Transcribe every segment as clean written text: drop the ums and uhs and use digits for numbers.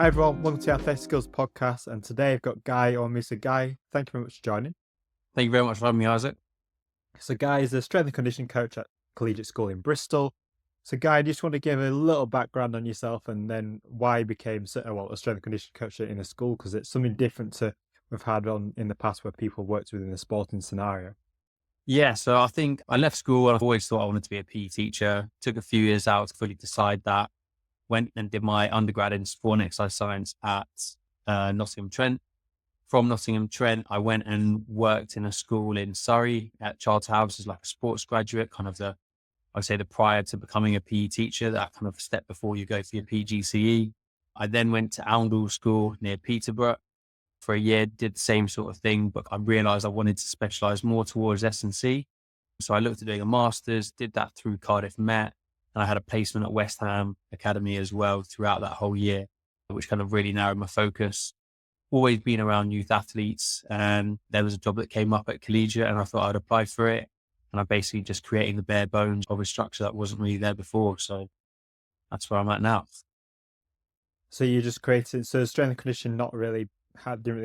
Hi everyone, welcome to our Athletic Skills podcast, and today I've got Guy or Mr. Guy. Thank you very much for joining. Thank you very much for having me, Isaac. So Guy is a strength and conditioning coach at collegiate school in Bristol. So Guy, I just want to give a little background on yourself and then why you became a strength and conditioning coach in a school, because it's something different to we've had on in the past where people worked within a sporting scenario. Yeah, so I think I left school and I've always thought I wanted to be a PE teacher. Took a few years out to fully decide that. Went and did my undergrad in sport and exercise science at Nottingham Trent. From Nottingham Trent, I went and worked in a school in Surrey at Charterhouse as like a sports graduate, kind of I'd say the prior to becoming a PE teacher, that kind of step before you go for your PGCE. I then went to Oundle School near Peterborough for a year, did the same sort of thing, but I realized I wanted to specialize more towards S&C. So I looked at doing a master's, did that through Cardiff Met, and I had a placement at West Ham Academy as well throughout that whole year, which kind of really narrowed my focus. Always been around youth athletes, and there was a job that came up at collegiate and I thought I'd apply for it. And I basically just creating the bare bones of a structure that wasn't really there before. So that's where I'm at now. So you just created, so strength and conditioning didn't really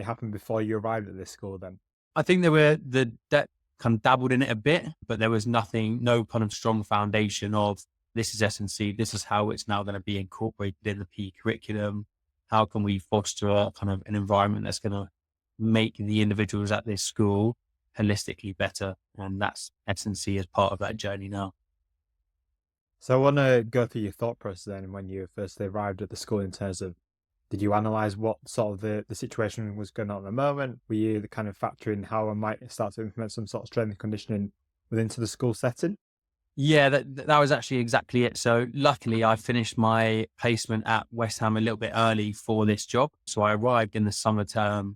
happen before you arrived at this school then? I think that kind of dabbled in it a bit, but there was no kind of strong foundation of this is S&C, this is how it's now going to be incorporated in the PE curriculum. How can we foster a kind of an environment that's going to make the individuals at this school holistically better? And that's S&C as part of that journey now. So I want to go through your thought process then when you first arrived at the school in terms of, did you analyze what sort of the situation was going on at the moment? Were you the kind of factoring how I might start to implement some sort of strength and conditioning into the school setting? Yeah, that was actually exactly it. So luckily I finished my placement at West Ham a little bit early for this job. So I arrived in the summer term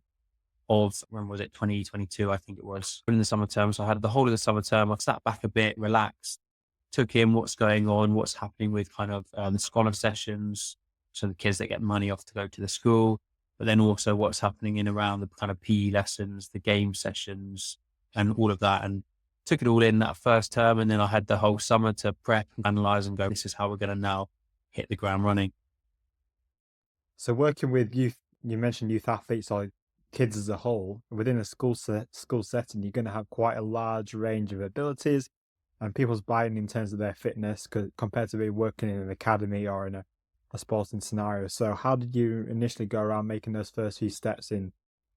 of, when was it, 2022, I think it was, in the summer term. So I had the whole of the summer term. I sat back a bit, relaxed, took in what's going on, what's happening with kind of the scholar sessions. So the kids that get money off to go to the school, but then also what's happening in around the kind of PE lessons, the game sessions and all of that. And took it all in that first term. And then I had the whole summer to prep and analyze and go, this is how we're going to now hit the ground running. So working with youth, you mentioned youth athletes or kids as a whole, within a school setting, you're going to have quite a large range of abilities and people's buy-in in terms of their fitness compared to be working in an academy or in a sporting scenario. So how did you initially go around making those first few steps in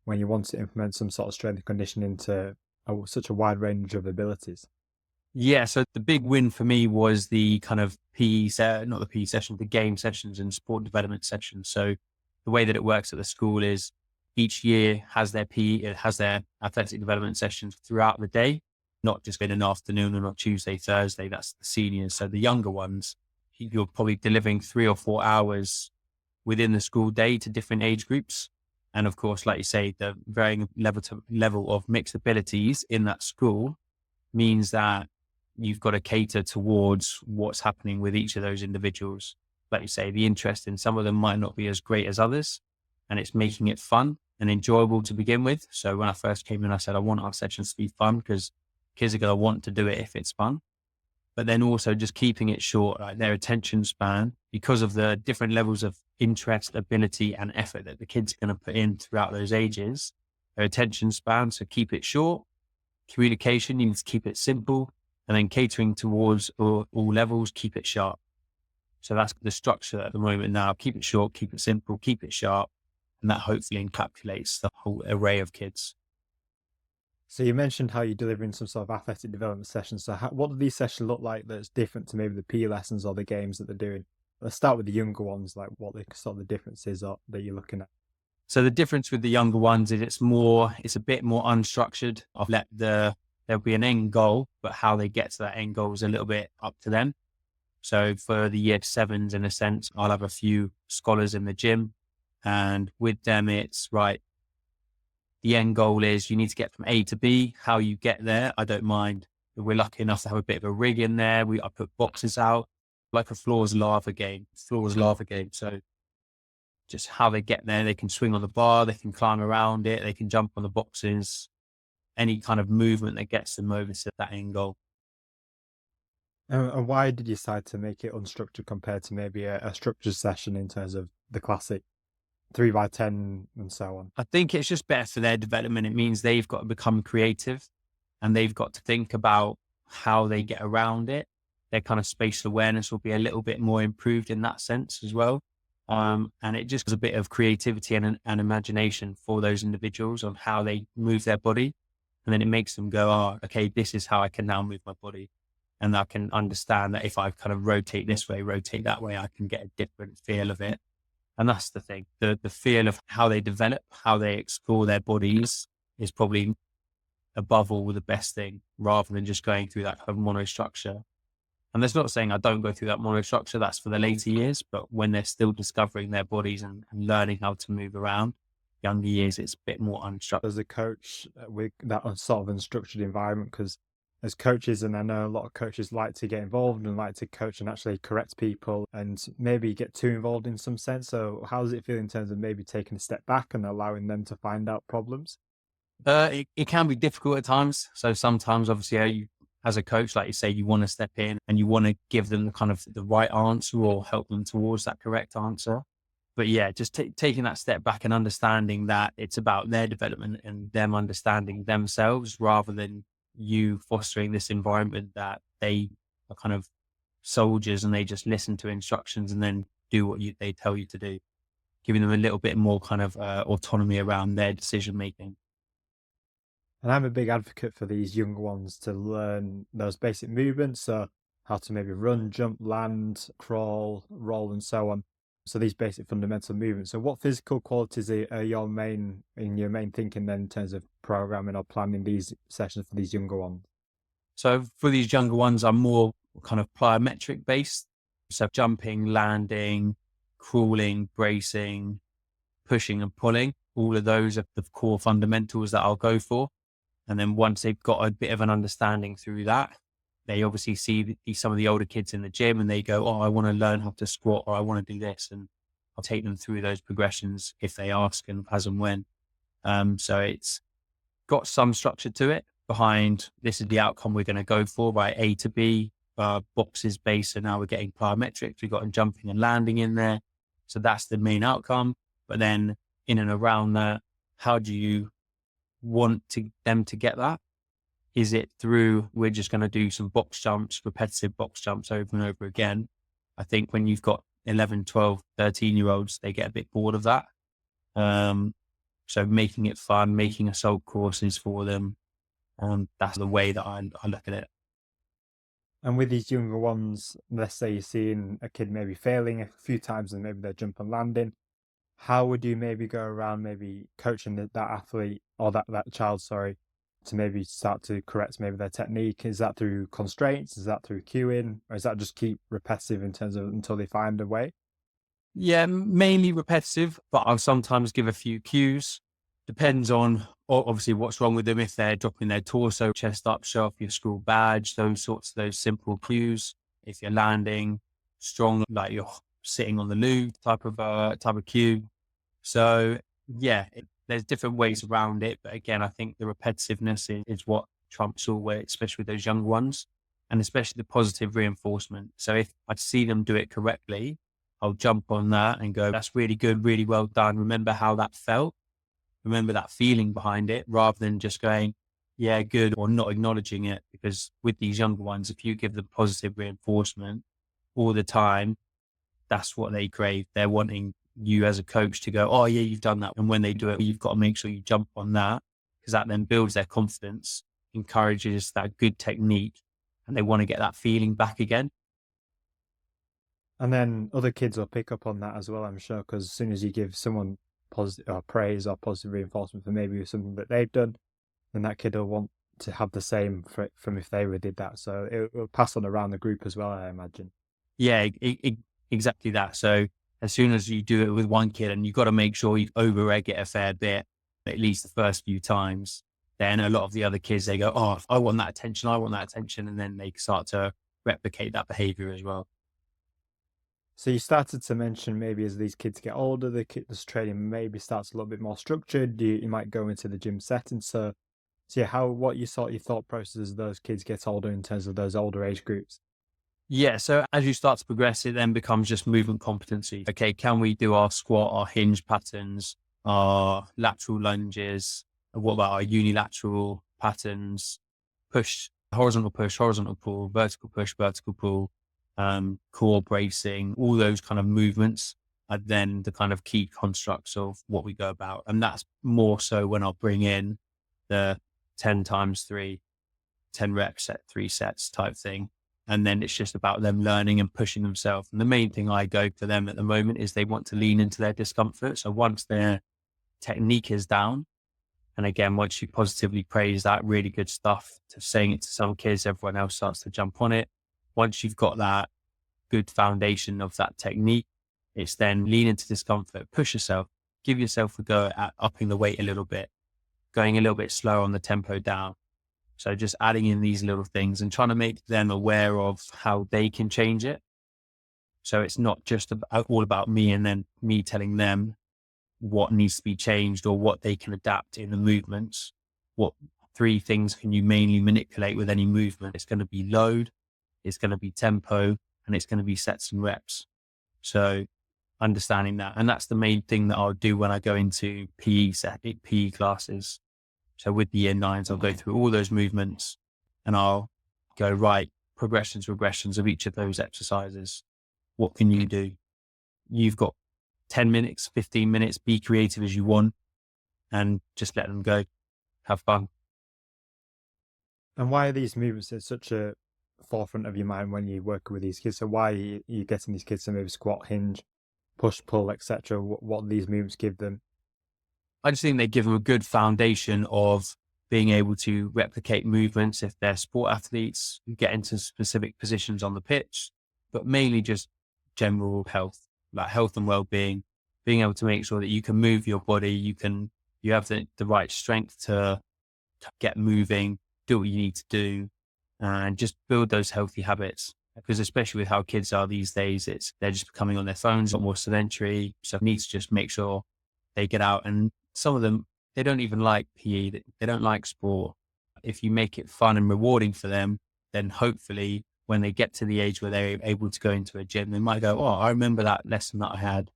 when you want to implement some sort of strength and conditioning into such a wide range of abilities? Yeah, so the big win for me was the kind of not the PE session, the game sessions and sport development sessions. So the way that it works at the school is each year has their it has their athletic development sessions throughout the day, not just in an afternoon or on Tuesday, Thursday. That's the seniors. So the younger ones, you're probably delivering 3 or 4 hours within the school day to different age groups. And of course, like you say, the varying level of mixed abilities in that school means that you've got to cater towards what's happening with each of those individuals. Like you say, the interest in some of them might not be as great as others, and it's making it fun and enjoyable to begin with. So when I first came in, I said, I want our sessions to be fun because kids are going to want to do it if it's fun. But then also just keeping it short, like their attention span, because of the different levels of interest, ability, and effort that the kids are going to put in throughout those ages, their attention span. So keep it short. Communication, you need to keep it simple, and then catering towards all levels, keep it sharp. So that's the structure at the moment now. Keep it short, keep it simple, keep it sharp. And that hopefully encapsulates the whole array of kids. So you mentioned how you're delivering some sort of athletic development sessions. So what do these sessions look like that's different to maybe the PE lessons or the games that they're doing? Let's start with the younger ones, like what the sort of the differences are that you're looking at. So the difference with the younger ones is it's a bit more unstructured. There'll be an end goal, but how they get to that end goal is a little bit up to them. So for the year 7s, in a sense, I'll have a few scholars in the gym, and with them, it's right. The end goal is you need to get from A to B. How you get there, I don't mind. If we're lucky enough to have a bit of a rig in there, I put boxes out, like a floor's lava game. So just how they get there, they can swing on the bar, they can climb around it, they can jump on the boxes, any kind of movement that gets them over to that end goal. And why did you decide to make it unstructured compared to maybe a structured session in terms of the classic 3 by 10 and so on. I think it's just better for their development. It means they've got to become creative and they've got to think about how they get around it. Their kind of spatial awareness will be a little bit more improved in that sense as well. And it just gives a bit of creativity and imagination for those individuals on how they move their body. And then it makes them go, oh, okay, this is how I can now move my body. And I can understand that if I kind of rotate this way, rotate that way, I can get a different feel of it. And that's the thing. The feel of how they develop, how they explore their bodies is probably above all the best thing, rather than just going through that kind of monostructure. And that's not saying I don't go through that monostructure, that's for the later years, but when they're still discovering their bodies and learning how to move around, younger years, it's a bit more unstructured. As a coach with that sort of unstructured environment, because as coaches, and I know a lot of coaches like to get involved and like to coach and actually correct people and maybe get too involved in some sense. So how does it feel in terms of maybe taking a step back and allowing them to find out problems? It can be difficult at times. So sometimes, obviously, as a coach, like you say, you want to step in and you want to give them the kind of the right answer or help them towards that correct answer. But yeah, just taking that step back and understanding that it's about their development and them understanding themselves, rather than you fostering this environment that they are kind of soldiers and they just listen to instructions and then do what they tell you to do, giving them a little bit more kind of autonomy around their decision making. And I'm a big advocate for these younger ones to learn those basic movements. So how to maybe run, jump, land, crawl, roll, and so on. So these basic fundamental movements. So what physical qualities are your main thinking then in terms of programming or planning these sessions for these younger ones? So for these younger ones, I'm more kind of plyometric based. So jumping, landing, crawling, bracing, pushing and pulling, all of those are the core fundamentals that I'll go for. And then once they've got a bit of an understanding through that, they obviously see some of the older kids in the gym and they go, oh, I want to learn how to squat or I want to do this. And I'll take them through those progressions if they ask and as and when. So it's got some structure to it behind this is the outcome we're going to go for, by A to B, boxes base. And now we're getting plyometrics. We've got jumping and landing in there. So that's the main outcome. But then in and around that, how do you want them to get that? Is it through, we're just going to do some box jumps, repetitive box jumps over and over again? I think when you've got 11, 12, 13-year-olds, they get a bit bored of that. So making it fun, making assault courses for them. That's the way that I look at it. And with these younger ones, let's say you're seeing a kid maybe failing a few times and maybe they're jump and landing, how would you maybe go around maybe coaching that athlete or that child, sorry, to maybe start to correct maybe their technique? Is that through constraints? Is that through cueing? Or is that just keep repetitive in terms of until they find a way? Yeah, mainly repetitive, but I'll sometimes give a few cues. Depends on obviously what's wrong with them. If they're dropping their torso, chest up, show off your school badge, those simple cues. If you're landing strong, like you're sitting on the loo type of cue. So yeah, there's different ways around it. But again, I think the repetitiveness is what trumps all, especially with those young ones, and especially the positive reinforcement. So if I see them do it correctly, I'll jump on that and go, that's really good, really well done. Remember how that felt? Remember that feeling behind it, rather than just going, yeah, good, or not acknowledging it. Because with these younger ones, if you give them positive reinforcement all the time, that's what they crave. They're wanting you as a coach to go, oh yeah, you've done that. And when they do it, you've got to make sure you jump on that, because that then builds their confidence, encourages that good technique, and they want to get that feeling back again. And then other kids will pick up on that as well, I'm sure, because as soon as you give someone positive or praise or positive reinforcement for maybe something that they've done, then that kid will want to have the same from if they did that. So it will pass on around the group as well, I imagine. Yeah, exactly that. So as soon as you do it with one kid, and you've got to make sure you over egg it a fair bit, at least the first few times, then a lot of the other kids, they go, oh, I want that attention. I want that attention. And then they start to replicate that behavior as well. So you started to mention maybe as these kids get older, this training maybe starts a little bit more structured. You might go into the gym setting. So yeah, what you sort your thought process as those kids get older in terms of those older age groups? Yeah. So as you start to progress, it then becomes just movement competency. Okay. Can we do our squat, our hinge patterns, our lateral lunges? What about our unilateral patterns? Push, horizontal pull, push, vertical pull, core bracing, all those kind of movements are then the kind of key constructs of what we go about. And that's more so when I'll bring in the 10 times 3, 10 reps at 3 sets type thing. And then it's just about them learning and pushing themselves. And the main thing I go for them at the moment is they want to lean into their discomfort. So once their technique is down, and again, once you positively praise that, really good stuff, to saying it to some kids, everyone else starts to jump on it. Once you've got that good foundation of that technique, it's then lean into discomfort, push yourself, give yourself a go at upping the weight a little bit, going a little bit slower on the tempo down. So just adding in these little things and trying to make them aware of how they can change it. So it's not just all about me and then me telling them what needs to be changed or what they can adapt in the movements. What 3 things can you mainly manipulate with any movement? It's going to be load, it's going to be tempo, and it's going to be sets and reps. So understanding that. And that's the main thing that I'll do when I go into PE classes. So with the year 9s, I'll go through all those movements and I'll go, right, progressions, regressions of each of those exercises. What can you do? You've got 10 minutes, 15 minutes, be creative as you want and just let them go. Have fun. And why are these movements at such a forefront of your mind when you work with these kids? So why are you getting these kids to maybe squat, hinge, push, pull, etc.? What these movements give them? I just think they give them a good foundation of being able to replicate movements if they're sport athletes, get into specific positions on the pitch, but mainly just general health, like health and well-being, being able to make sure that you can move your body, you have the right strength to get moving, do what you need to do, and just build those healthy habits. Because especially with how kids are these days, they're just becoming on their phones, a lot more sedentary. So I need to just make sure they get out. And some of them, they don't even like PE, they don't like sport. If you make it fun and rewarding for them, then hopefully when they get to the age where they're able to go into a gym, they might go, oh, I remember that lesson that I had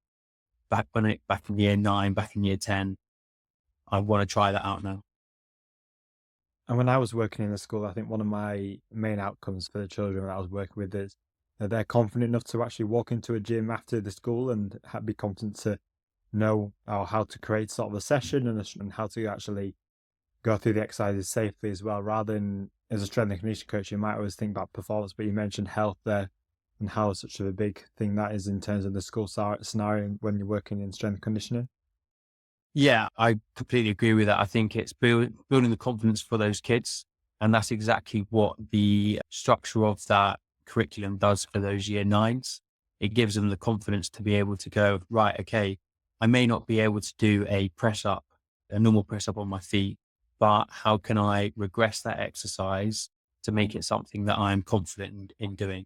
back in year 9, back in year 10. I want to try that out now. And when I was working in the school, I think one of my main outcomes for the children that I was working with is that they're confident enough to actually walk into a gym after the school and be confident to know how to create sort of a session and how to actually go through the exercises safely as well. Rather than as a strength and conditioning coach, you might always think about performance, but you mentioned health there and how such a big thing that is in terms of the school scenario when you're working in strength and conditioning. Yeah, I completely agree with that. I think it's building the confidence for those kids. And that's exactly what the structure of that curriculum does for those year 9s. It gives them the confidence to be able to go, right, okay, I may not be able to do a normal press up on my feet, but how can I regress that exercise to make it something that I'm confident in doing?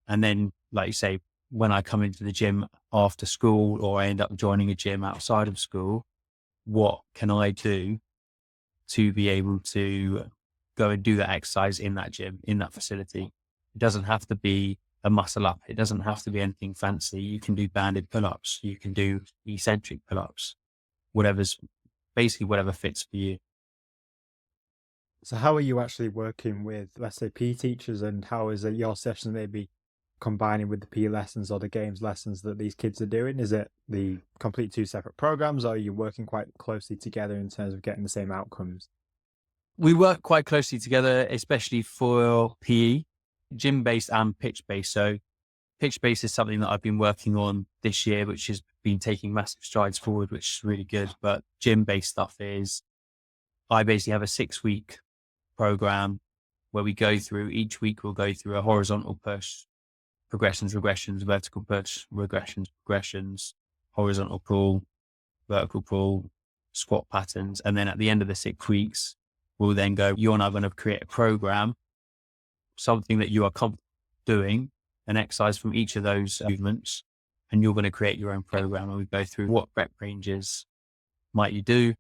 And then, like you say, when I come into the gym after school or I end up joining a gym outside of school, what can I do to be able to go and do that exercise in that gym, in that facility? It doesn't have to be a muscle up. It doesn't have to be anything fancy. You can do banded pull-ups. You can do eccentric pull-ups, whatever fits for you. So how are you actually working with, let's say, PE teachers, and how is it your sessions maybe combining with the PE lessons or the games lessons that these kids are doing? Is it the complete 2 separate programs, or are you working quite closely together in terms of getting the same outcomes? We work quite closely together, especially for PE, gym-based and pitch-based. So pitch-based is something that I've been working on this year, which has been taking massive strides forward, which is really good. But gym-based stuff is, I basically have a 6-week program where each week we'll go through a horizontal push, progressions, regressions, vertical push, regressions, horizontal pull, vertical pull, squat patterns. And then at the end of the 6 weeks, we'll then go, you and I are going to create a program, something that you are comfortable doing, an exercise from each of those movements, and you're going to create your own program. And we go through what rep ranges might you do,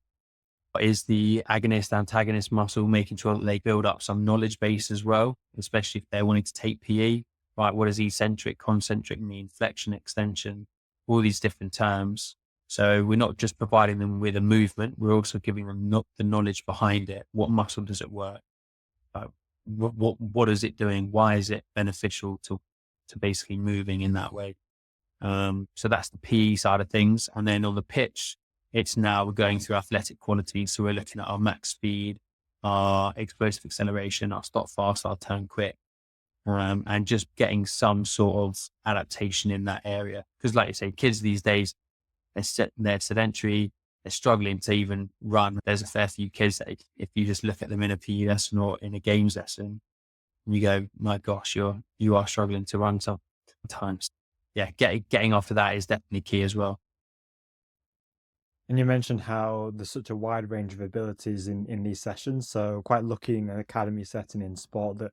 what is the agonist, antagonist muscle, making sure that they build up some knowledge base as well, especially if they're wanting to take PE. right, what does eccentric, concentric mean, flexion, extension, all these different terms. So we're not just providing them with a movement, we're also giving them the knowledge behind it. What muscle does it work? Uh, what is it doing? Why is it beneficial to basically moving in that way? So that's the PE side of things. And then on the pitch, it's now we're going through athletic qualities. So we're looking at our max speed, our explosive acceleration, our stop fast, our turn quick, and just getting some sort of adaptation in that area. Because like you say, kids these days, they're sedentary, they're struggling to even run. There's a fair few kids that if you just look at them in a PE lesson or in a games lesson, you go, my gosh, you are struggling to run sometimes. Yeah, getting after that is definitely key as well. And you mentioned how there's such a wide range of abilities in these sessions. So quite lucky in an academy setting in sport that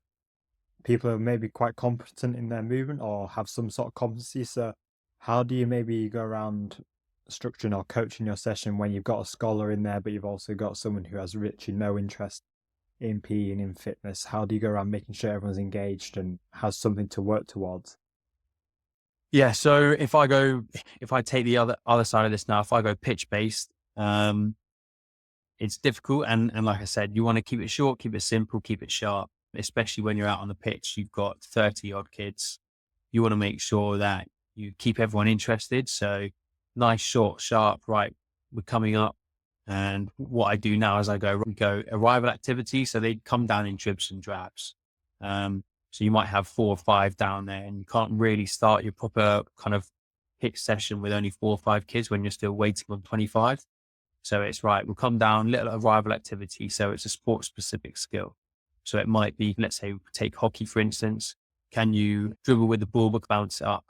people are maybe quite competent in their movement or have some sort of competency. So how do you maybe go around structuring or coaching your session when you've got a scholar in there, but you've also got someone who has literally no interest in PE and in fitness? How do you go around making sure everyone's engaged and has something to work towards? Yeah. So if I take the other side of this now, if I go pitch based, it's difficult. And like I said, you want to keep it short, keep it simple, keep it sharp, especially when you're out on the pitch, you've got 30 odd kids. You want to make sure that you keep everyone interested. So nice, short, sharp, right? We're coming up. And what I do now is we go arrival activity. So they come down in dribs and drabs. So you might have 4 or 5 down there and you can't really start your proper kind of pitch session with only 4 or 5 kids when you're still waiting on 25. So it's right, we'll come down, little arrival activity. So it's a sport specific skill. So it might be, let's say, take hockey, for instance. Can you dribble with the ball, but bounce it up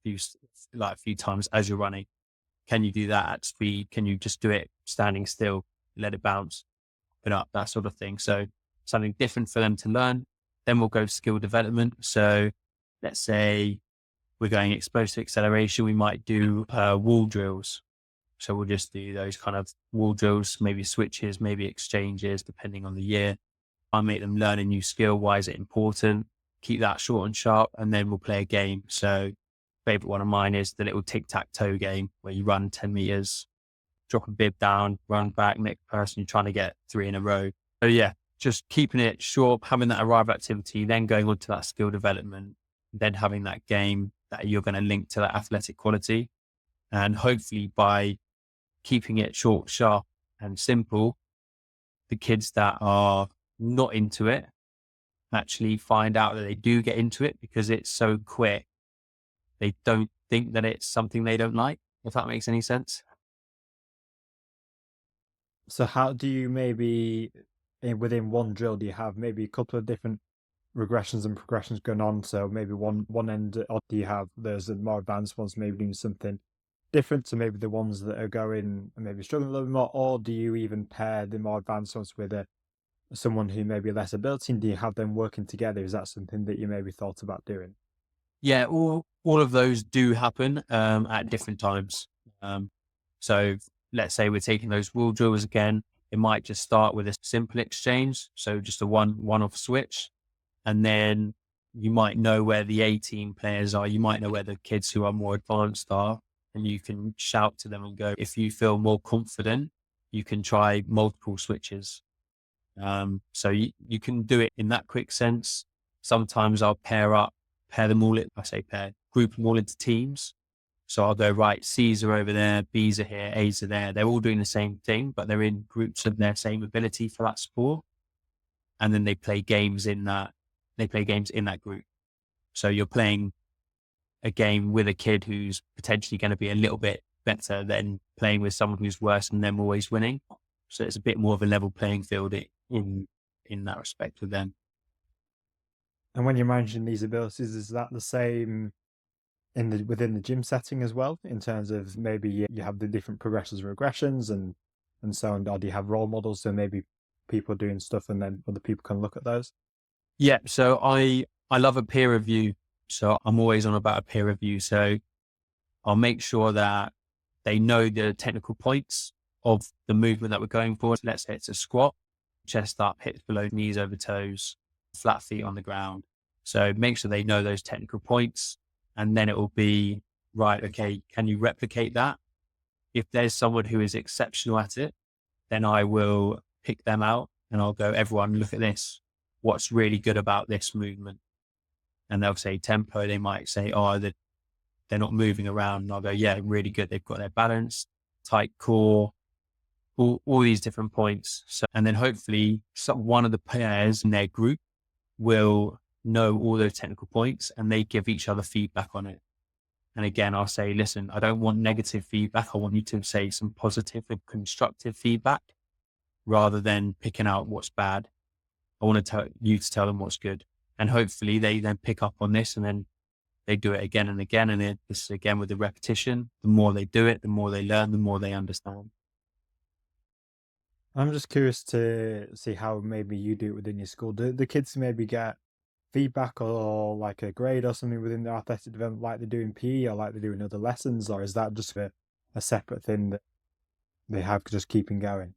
a few times as you're running? Can you do that at speed? Can you just do it standing still, let it bounce, it up, that sort of thing? So something different for them to learn. Then we'll go skill development. So let's say we're going explosive acceleration. We might do wall drills. So we'll just do those kind of wall drills, maybe switches, maybe exchanges, depending on the year. I make them learn a new skill. Why is it important? Keep that short and sharp, and then we'll play a game. So favorite one of mine is the little tic-tac-toe game where you run 10 meters, drop a bib down, run back, next person, you're trying to get 3 in a row. So yeah, just keeping it short, having that arrival activity, then going on to that skill development, then having that game that you're going to link to that athletic quality. And hopefully by keeping it short, sharp and simple, the kids that are not into it actually find out that they do get into it because it's so quick. They don't think that it's something they don't like, if that makes any sense. So how do you maybe within one drill, do you have maybe a couple of different regressions and progressions going on? So maybe one end, or do you have there's the more advanced ones maybe doing something different to maybe the ones that are going and maybe struggling a little bit more, or do you even pair the more advanced ones with someone who may be less ability, and do you have them working together? Is that something that you maybe thought about doing? Yeah, all of those do happen at different times. So let's say we're taking those wall drills again. It might just start with a simple exchange, so just a one-off switch, and then you might know where the A team players are. You might know where the kids who are more advanced are, and you can shout to them and go, if you feel more confident, you can try multiple switches. So you can do it in that quick sense. Sometimes I'll pair them all, group them all into teams. So I'll go, right, C's are over there, B's are here, A's are there. They're all doing the same thing, but they're in groups of their same ability for that sport. And then they play games in that group. So you're playing a game with a kid who's potentially going to be a little bit better than playing with someone who's worse and them always winning. So it's a bit more of a level playing field in that respect with them. And when you're managing these abilities, is that the same within the gym setting as well, in terms of maybe you have the different progressions and regressions and so on, or do you have role models, so maybe people doing stuff and then other people can look at those? Yeah. So I love a peer review. So I'm always on about a peer review. So I'll make sure that they know the technical points of the movement that we're going for. Let's say it's a squat, chest up, hips below, knees over toes, flat feet on the ground. So make sure they know those technical points, and then it will be, right, okay, can you replicate that? If there's someone who is exceptional at it, then I will pick them out and I'll go, everyone, look at this. What's really good about this movement? And they'll say tempo. They might say, oh, they're not moving around. And I'll go, yeah, really good. They've got their balance, tight core, all these different points. So, and then hopefully one of the players in their group will know all those technical points and they give each other feedback on it. And again, I'll say, listen, I don't want negative feedback. I want you to say some positive and constructive feedback rather than picking out what's bad. I want to tell you to tell them what's good. And hopefully they then pick up on this and then they do it again and again. And then this again with the repetition, the more they do it, the more they learn, the more they understand. I'm just curious to see how maybe you do it within your school. Do the kids maybe get feedback or like a grade or something within their athletic development like they do in PE or like they do in other lessons? Or is that just a separate thing that they have just keeping going?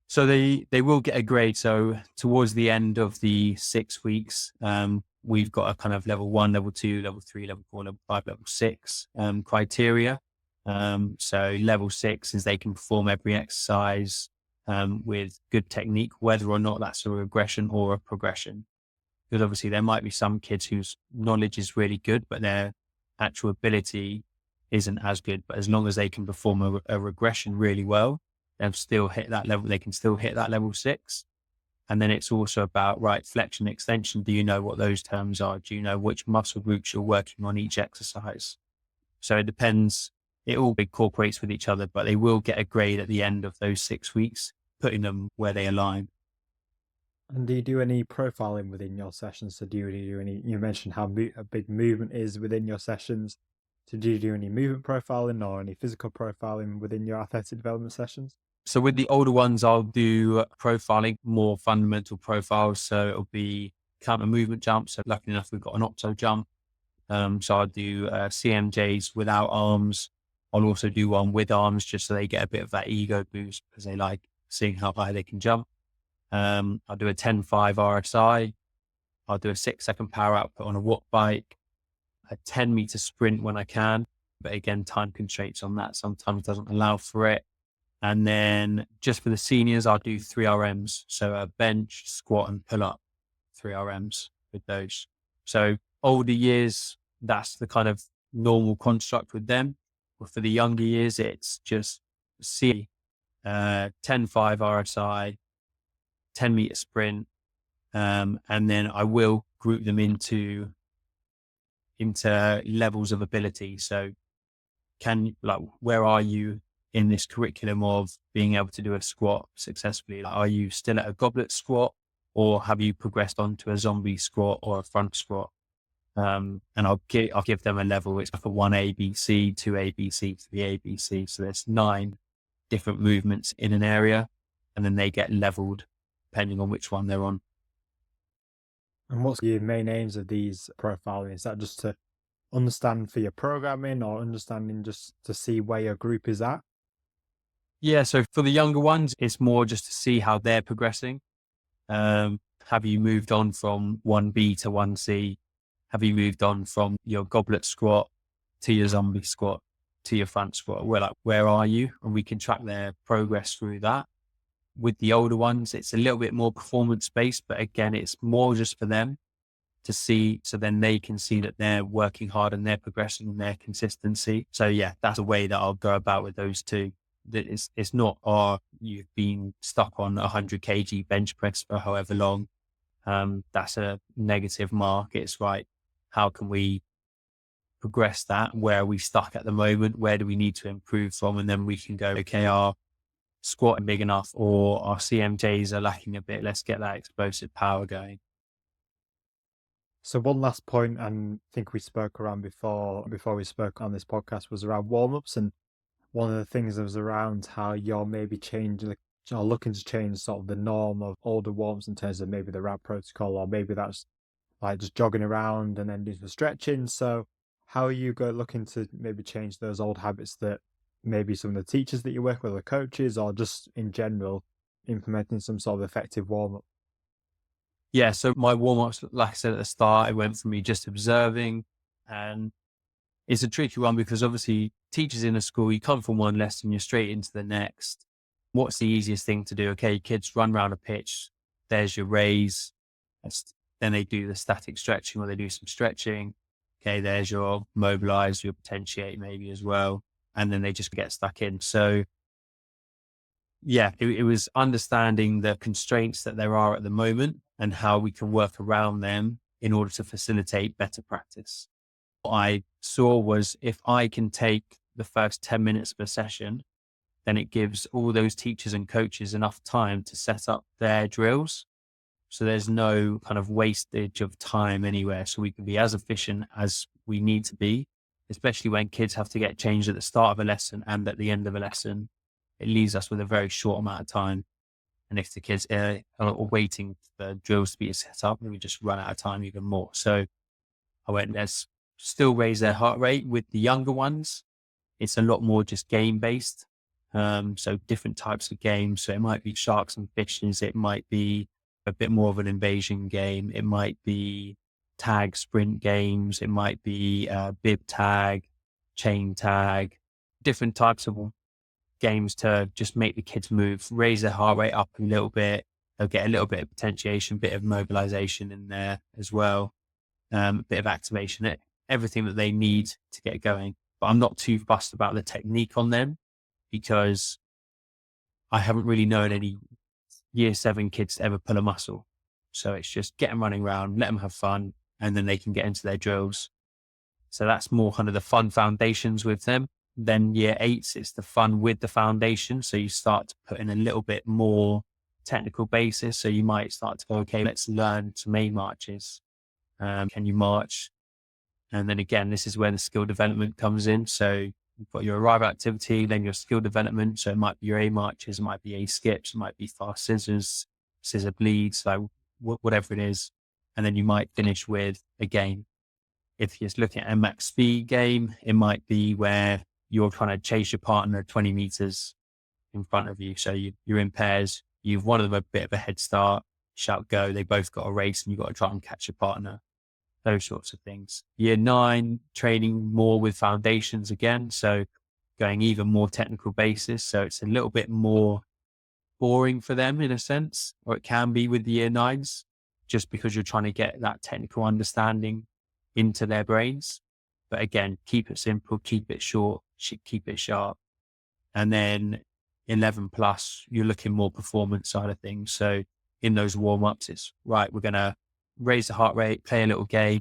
So they will get a grade. So towards the end of the 6 weeks, we've got a kind of level 1, level 2, level 3, level 4, level 5, level 6 criteria. So level 6 is they can perform every exercise with good technique, whether or not that's a regression or a progression. Because obviously there might be some kids whose knowledge is really good, but their actual ability isn't as good. But as long as they can perform a regression really well, they'll still hit that level. They can still hit that level 6. And then it's also about, right, flexion, extension. Do you know what those terms are? Do you know which muscle groups you're working on each exercise? So it depends. It all incorporates with each other, but they will get a grade at the end of those 6 weeks, putting them where they align. And do you do any profiling within your sessions? So do you do any, you mentioned how a big movement is within your sessions. So do you do any movement profiling or any physical profiling within your athletic development sessions? So with the older ones, I'll do profiling, more fundamental profiles. So it'll be counter movement jumps. So luckily enough, we've got an opto jump. So I'll do CMJs without arms. I'll also do one with arms just so they get a bit of that ego boost because they like seeing how high they can jump. I'll do a 10-5 RSI. I'll do a 6-second power output on a watt bike, a 10-meter sprint when I can. But again, time constraints on that sometimes doesn't allow for it. And then just for the seniors, I'll do 3 RMs. So a bench, squat, and pull up, 3 RMs with those. So older years, that's the kind of normal construct with them. But for the younger years, it's just 10-5 RSI, 10-meter sprint. And then I will group them into levels of ability. So where are you in this curriculum of being able to do a squat successfully? Are you still at a goblet squat or have you progressed onto a zombie squat or a front squat? And I'll give them a level. It's like a 1 ABC, 2 ABC, 3 ABC. So there's 9 different movements in an area and then they get leveled depending on which one they're on. And what's your main aims of these profiling? Is that just to understand for your programming or understanding just to see where your group is at? Yeah, so for the younger ones, it's more just to see how they're progressing. Have you moved on from 1B to 1C? Have you moved on from your goblet squat to your zombie squat to your front squat? Where are you? And we can track their progress through that. With the older ones, it's a little bit more performance based, but again, it's more just for them to see, so then they can see that they're working hard and they're progressing and their consistency. So yeah, that's a way that I'll go about with those two. That it's not, you've been stuck on 100 kg bench press for however long. That's a negative mark. It's right. How can we progress that? Where are we stuck at the moment? Where do we need to improve from? And then we can go, okay, our squat is big enough or our CMJs are lacking a bit. Let's get that explosive power going. So one last point, and I think we spoke around before we spoke on this podcast, was around warm-ups. And one of the things that was around how you're maybe changing or looking to change sort of the norm of older warm-ups in terms of maybe the RAP protocol, or maybe that's like just jogging around and then doing the stretching. So how are you looking to maybe change those old habits that maybe some of the teachers that you work with or coaches or just in general implementing some sort of effective warm-up? Yeah, so my warm-ups, like I said at the start, I went from me just observing, and it's a tricky one because obviously teachers in a school, you come from one lesson, you're straight into the next. What's the easiest thing to do? Okay, kids run around a pitch. There's your raise. Then they do the static stretching or they do some stretching. Okay, there's your mobilize, your potentiate maybe as well. And then they just get stuck in. So yeah, it was understanding the constraints that there are at the moment and how we can work around them in order to facilitate better practice. What I saw was if I can take the first 10 minutes of a session, then it gives all those teachers and coaches enough time to set up their drills. So there's no kind of wastage of time anywhere. So we can be as efficient as we need to be, especially when kids have to get changed at the start of a lesson and at the end of a lesson. It leaves us with a very short amount of time. And if the kids are waiting for the drills to be set up, then we just run out of time even more. So I went, let's still raise their heart rate. With the younger ones, it's a lot more just game based. So different types of games. So it might be sharks and fishes. It might be a bit more of an invasion game. It might be tag sprint games. It might be bib tag, chain tag, different types of games to just make the kids move, raise their heart rate up a little bit. They'll get a little bit of potentiation, bit of mobilization in there as well, a bit of activation, everything that they need to get going. But I'm not too fussed about the technique on them because I haven't really known any year 7 kids to ever pull a muscle. So it's just get them running around, let them have fun, and then they can get into their drills. So that's more kind of the fun foundations with them. Then year 8, it's the fun with the foundation. So you start to put in a little bit more technical basis. So you might start to go, okay, let's learn some main marches. Can you march? And then again, this is where the skill development comes in. So you've got your arrival activity, then your skill development. So it might be your A marches, it might be A skips, it might be fast scissors, scissor bleeds, so whatever it is. And then you might finish with a game. If you're looking at a max speed game, it might be where you're trying to chase your partner 20 meters in front of you. So you're in pairs, you've one of them a bit of a head start, shout go, they both got a race and you've got to try and catch your partner. Those sorts of things. Year 9, training more with foundations again. So going even more technical basis. So it's a little bit more boring for them in a sense, or it can be with the year 9s, just because you're trying to get that technical understanding into their brains. But again, keep it simple, keep it short, keep it sharp. And then 11 plus, you're looking more performance side of things. So in those warm-ups, it's right, we're going to raise the heart rate, play a little game,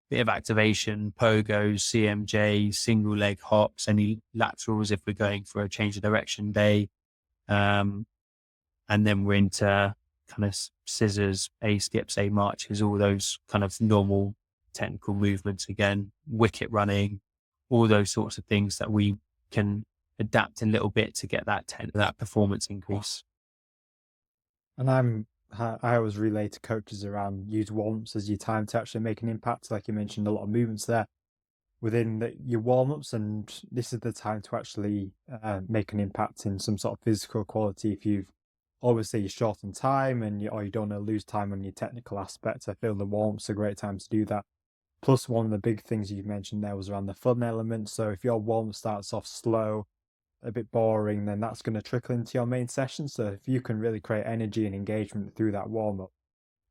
bit of activation, pogos, CMJ, single leg hops, any laterals if we're going for a change of direction day. And then we're into kind of scissors, A skips, A marches, all those kind of normal technical movements again, wicket running, all those sorts of things that we can adapt a little bit to get that performance increase. And I always relay to coaches around use warm-ups as your time to actually make an impact. Like you mentioned, a lot of movements there within your warm-ups, and this is the time to actually make an impact in some sort of physical quality. If you've obviously you're short on time or you don't want to lose time on your technical aspect, I feel the warm-ups are a great time to do that. Plus, one of the big things you mentioned there was around the fun element. So if your warm-up starts off slow, a bit boring, then that's going to trickle into your main session. So if you can really create energy and engagement through that warm-up,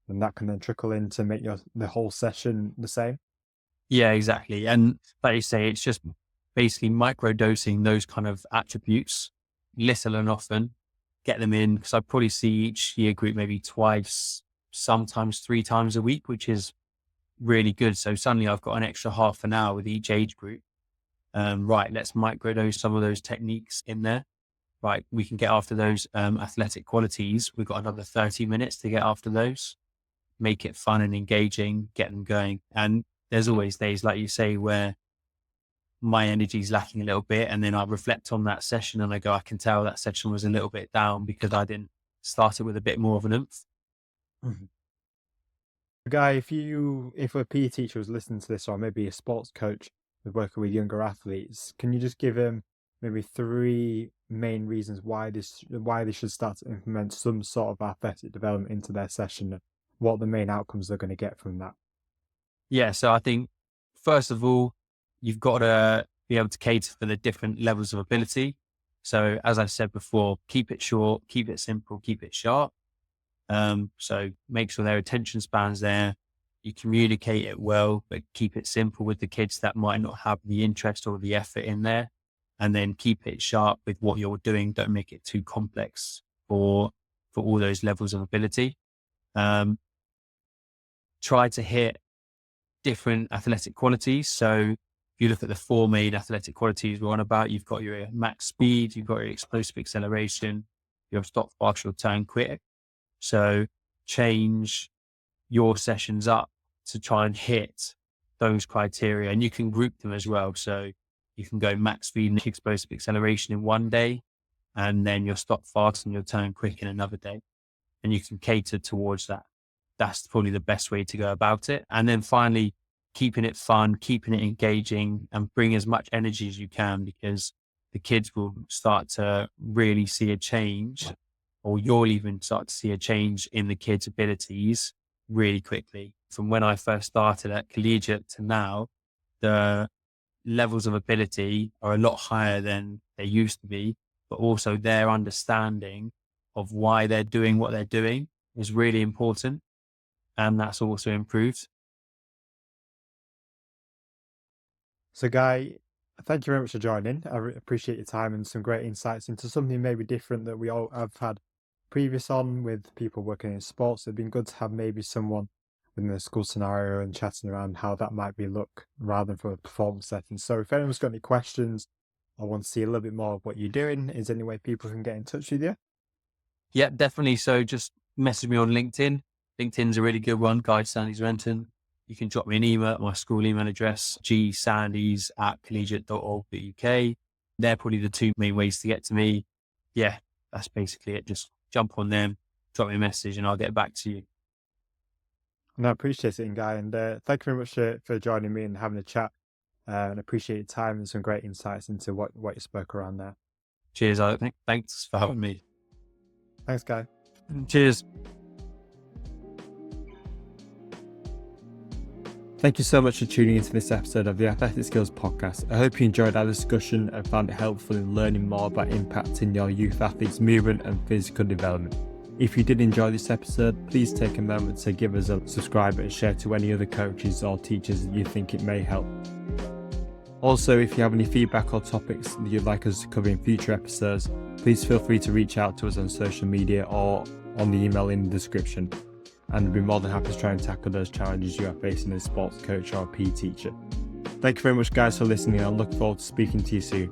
then that can then trickle in to make the whole session the same. Yeah, exactly. And like you say, it's just basically micro dosing those kind of attributes, little and often, get them in. Because I probably see each year group maybe twice, sometimes 3 times a week, which is really good. So suddenly I've got an extra half an hour with each age group. Right, let's microdose some of those techniques in there. Right, we can get after those athletic qualities. We've got another 30 minutes to get after those. Make it fun and engaging, get them going. And there's always days, like you say, where my energy is lacking a little bit. And then I reflect on that session and I go, I can tell that session was a little bit down because I didn't start it with a bit more of an oomph. Mhm. Guy, if a PE teacher was listening to this, or maybe a sports coach with working with younger athletes, can you just give him maybe 3 main reasons why they should start to implement some sort of athletic development into their session? what the main outcomes they're going to get from that? Yeah. So I think, first of all, you've got to be able to cater for the different levels of ability. So as I said before, keep it short, keep it simple, keep it sharp. So make sure their attention span's there. You communicate it well, but keep it simple with the kids that might not have the interest or the effort in there. And then keep it sharp with what you're doing. Don't make it too complex for all those levels of ability. Try to hit different athletic qualities. So if you look at the four main athletic qualities we're on about, you've got your max speed, you've got your explosive acceleration, you have stop, partial, turn, quick. So change your sessions up to try and hit those criteria, and you can group them as well. So you can go max speed and explosive acceleration in one day, and then your stop fast and your turn quick in another day. And you can cater towards that. That's probably the best way to go about it. And then finally, keeping it fun, keeping it engaging, and bring as much energy as you can, because the kids will start to really see a change, or you'll even start to see a change in the kids' abilities really quickly. From when I first started at collegiate to now, the levels of ability are a lot higher than they used to be, but also their understanding of why they're doing what they're doing is really important. And that's also improved. So, Guy, thank you very much for joining. I appreciate your time and some great insights into something maybe different that we all have had previous on with people working in sports. It'd been good to have maybe someone within the school scenario and chatting around how that might be look rather than for a performance setting. So if anyone's got any questions or want to see a little bit more of what you're doing, is there any way people can get in touch with you? Yeah, definitely. So just message me on LinkedIn. LinkedIn's a really good one, Guy Sandys-Renton. You can drop me an email at my school email address, gsandys@collegiate.org.uk. They're probably the two main ways to get to me. Yeah, that's basically it. Just jump on them, drop me a message, and I'll get back to you. No, I appreciate it, Guy. And thank you very much for joining me and having a chat. And appreciate your time and some great insights into what you spoke around there. Cheers, I think. Thanks for having me. Thanks, Guy. Cheers. Thank you so much for tuning into this episode of the Athletic Skills Podcast. I hope you enjoyed our discussion and found it helpful in learning more about impacting your youth athletes' movement and physical development. If you did enjoy this episode, please take a moment to give us a subscribe and share to any other coaches or teachers that you think it may help. Also, if you have any feedback or topics that you'd like us to cover in future episodes, please feel free to reach out to us on social media or on the email in the description. And we'll be more than happy to try and tackle those challenges you are facing as a sports coach or a PE teacher. Thank you very much, guys, for listening. I look forward to speaking to you soon.